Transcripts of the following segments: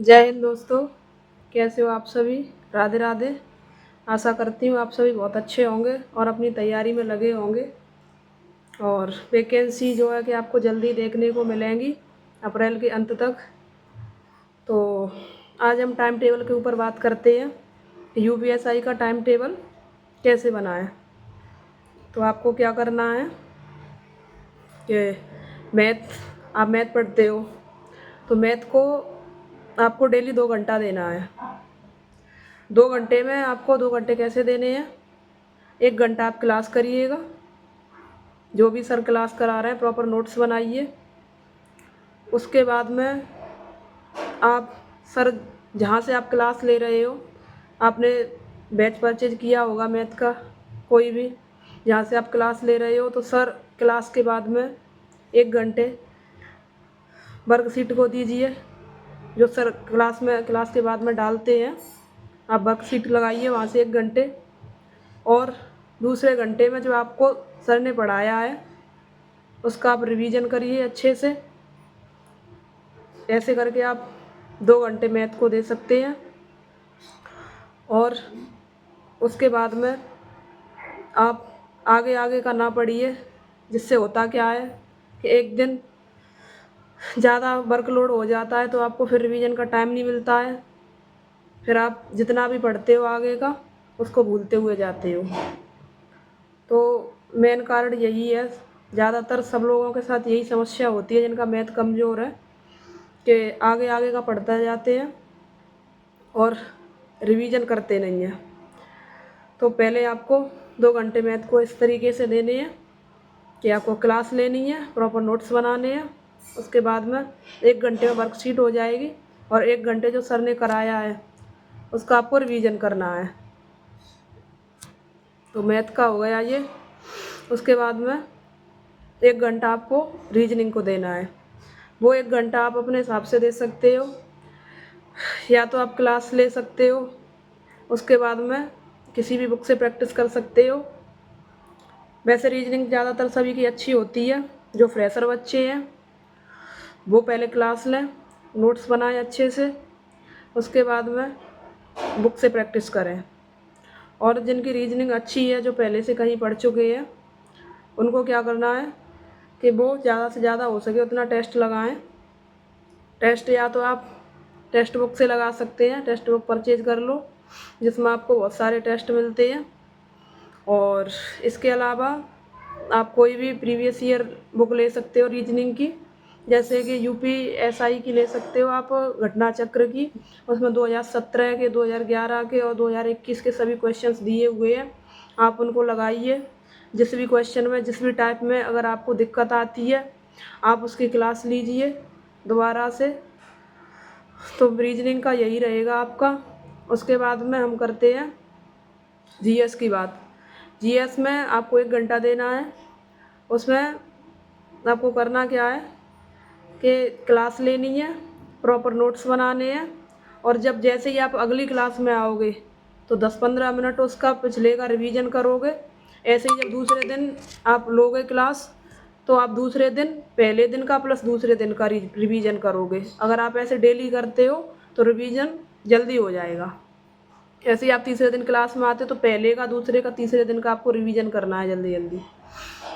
जय हिंद दोस्तों। कैसे हो आप सभी? राधे राधे। आशा करती हूँ आप सभी बहुत अच्छे होंगे और अपनी तैयारी में लगे होंगे। और वैकेंसी जो है कि आपको जल्दी देखने को मिलेंगी अप्रैल के अंत तक। तो आज हम टाइम टेबल के ऊपर बात करते हैं। यूपीएसआई का टाइम टेबल कैसे बनाएं। तो आपको क्या करना है कि आप मैथ पढ़ते हो, तो मैथ को आपको डेली 2 घंटा देना है। 2 घंटे में आपको 2 घंटे कैसे देने हैं? 1 घंटा आप क्लास करिएगा, जो भी सर क्लास करा रहे हैं प्रॉपर नोट्स बनाइए। उसके बाद में आप सर जहाँ से आप क्लास ले रहे हो, आपने बैच परचेज किया होगा मैथ का कोई भी, जहाँ से आप क्लास ले रहे हो, तो सर क्लास के बाद में 1 घंटे वर्कशीट को दीजिए। जो सर क्लास के बाद में डालते हैं, आप वर्कशीट लगाइए वहाँ से 1 घंटे। और दूसरे घंटे में जो आपको सर ने पढ़ाया है उसका आप रिवीजन करिए अच्छे से। ऐसे करके आप 2 घंटे मैथ को दे सकते हैं। और उसके बाद में आप आगे आगे का ना पढ़िए, जिससे होता क्या है कि एक दिन ज़्यादा वर्कलोड हो जाता है तो आपको फिर रिवीजन का टाइम नहीं मिलता है। फिर आप जितना भी पढ़ते हो आगे का उसको भूलते हुए जाते हो। तो मेन कारण यही है, ज़्यादातर सब लोगों के साथ यही समस्या होती है जिनका मैथ कमज़ोर है, कि आगे आगे का पढ़ते जाते हैं और रिवीजन करते नहीं हैं। तो पहले आपको 2 घंटे मैथ को इस तरीके से देने हैं कि आपको क्लास लेनी है, प्रॉपर नोट्स बनाने हैं। उसके बाद में 1 घंटे में वर्कशीट हो जाएगी और 1 घंटे जो सर ने कराया है उसका आपको रिवीजन करना है। तो मैथ का हो गया ये। उसके बाद में 1 घंटा आपको रीजनिंग को देना है। वो 1 घंटा आप अपने हिसाब से दे सकते हो, या तो आप क्लास ले सकते हो, उसके बाद में किसी भी बुक से प्रैक्टिस कर सकते हो। वैसे रीजनिंग ज़्यादातर सभी की अच्छी होती है। जो फ्रेशर बच्चे हैं वो पहले क्लास लें, नोट्स बनाएं अच्छे से, उसके बाद में बुक से प्रैक्टिस करें। और जिनकी रीजनिंग अच्छी है, जो पहले से कहीं पढ़ चुके हैं, उनको क्या करना है कि वो ज़्यादा से ज़्यादा हो सके उतना टेस्ट लगाएं। टेस्ट या तो आप टेक्स्ट बुक से लगा सकते हैं, टेक्स्ट बुक परचेज कर लो जिसमें आपको बहुत सारे टेस्ट मिलते हैं। और इसके अलावा आप कोई भी प्रीवियस ईयर बुक ले सकते हो रीजनिंग की, जैसे कि यूपीएसआई की ले सकते हो आप, घटना चक्र की। उसमें 2017 के, 2011 के और 2021 के सभी क्वेश्चंस दिए हुए हैं। आप उनको लगाइए। जिस भी क्वेश्चन में, जिस भी टाइप में अगर आपको दिक्कत आती है, आप उसकी क्लास लीजिए दोबारा से। तो रीजनिंग का यही रहेगा आपका। उसके बाद में हम करते हैं जीएस की बात। जीएस में आपको 1 घंटा देना है। उसमें आपको करना क्या है कि क्लास लेनी है, प्रॉपर नोट्स बनाने हैं। और जब जैसे ही आप अगली क्लास में आओगे तो 10-15 मिनट उसका पिछले का रिवीजन करोगे। ऐसे ही जब दूसरे दिन आप लोगे क्लास, तो आप दूसरे दिन पहले दिन का प्लस दूसरे दिन का रिवीजन करोगे। अगर आप ऐसे डेली करते हो तो रिवीजन जल्दी हो जाएगा। ऐसे ही आप तीसरे दिन क्लास में आते हो तो पहले का, दूसरे का, तीसरे दिन का आपको रिवीजन करना है जल्दी जल्दी।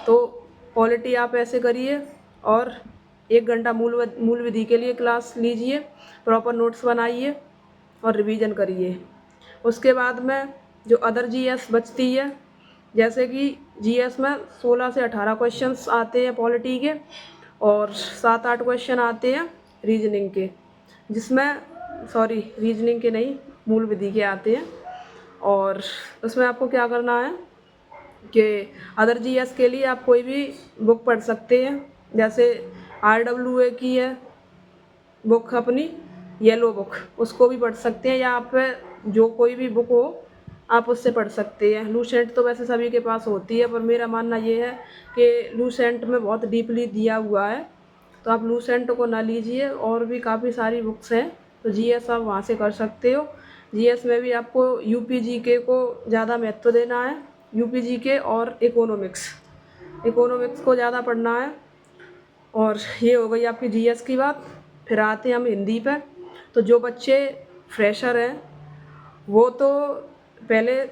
तो क्वालिटी आप ऐसे करिए। और 1 घंटा मूल विधि के लिए क्लास लीजिए, प्रॉपर नोट्स बनाइए और रिवीजन करिए। उसके बाद में जो अदर जीएस बचती है, जैसे कि जीएस में 16 से 18 क्वेश्चंस आते हैं पॉलिटी के, और 7-8 क्वेश्चन आते हैं रीजनिंग के, जिसमें रीजनिंग के नहीं, मूल विधि के आते हैं। और उसमें आपको क्या करना है कि अदर जीएस के लिए आप कोई भी बुक पढ़ सकते हैं। जैसे RWA की है बुक अपनी, येलो बुक, उसको भी पढ़ सकते हैं, या आप जो कोई भी बुक हो आप उससे पढ़ सकते हैं। लूसेंट तो वैसे सभी के पास होती है, पर मेरा मानना ये है कि लूसेंट में बहुत डीपली दिया हुआ है, तो आप लूसेंट को ना लीजिए। और भी काफ़ी सारी बुक्स हैं, तो जीएस आप वहाँ से कर सकते हो। जीएस में भी आपको यूपीजीके को ज़्यादा महत्व देना है, यूपीजीके और इकोनॉमिक्स को ज़्यादा पढ़ना है। और ये हो गई आपकी जीएस की बात। फिर आते हैं हम हिंदी पे। तो जो बच्चे फ्रेशर हैं वो तो पहले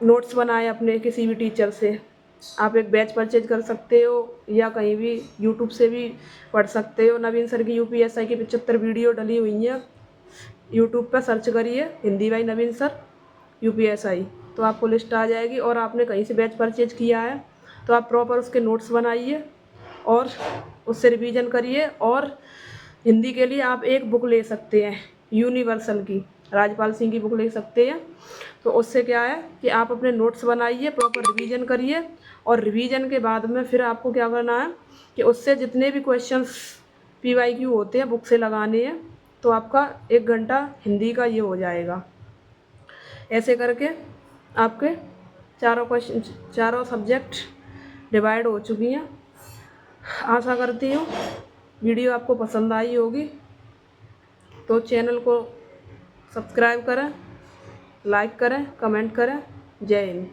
नोट्स बनाए अपने किसी भी टीचर से। आप एक बैच परचेज कर सकते हो या कहीं भी यूट्यूब से भी पढ़ सकते हो। नवीन सर की यूपीएसआई की 75 वीडियो डली हुई हैं, यूट्यूब पर सर्च करिए Hindi by Naveen sir UPSI, तो आपको लिस्ट आ जाएगी। और आपने कहीं से बैच परचेज किया है तो आप प्रॉपर उसके नोट्स बनाइए और उससे रिवीजन करिए। और हिंदी के लिए आप एक बुक ले सकते हैं यूनिवर्सल की, राजपाल सिंह की बुक ले सकते हैं। तो उससे क्या है कि आप अपने नोट्स बनाइए, प्रॉपर रिवीजन करिए और रिवीजन के बाद में फिर आपको क्या करना है कि उससे जितने भी क्वेश्चंस पीवाईक्यू होते हैं बुक से लगाने हैं, तो आपका 1 घंटा हिंदी का ये हो जाएगा। ऐसे करके आपके चारों सब्जेक्ट डिवाइड हो चुकी हैं। आशा करती हूँ वीडियो आपको पसंद आई होगी, तो चैनल को सब्सक्राइब करें, लाइक करें, कमेंट करें। जय हिंद।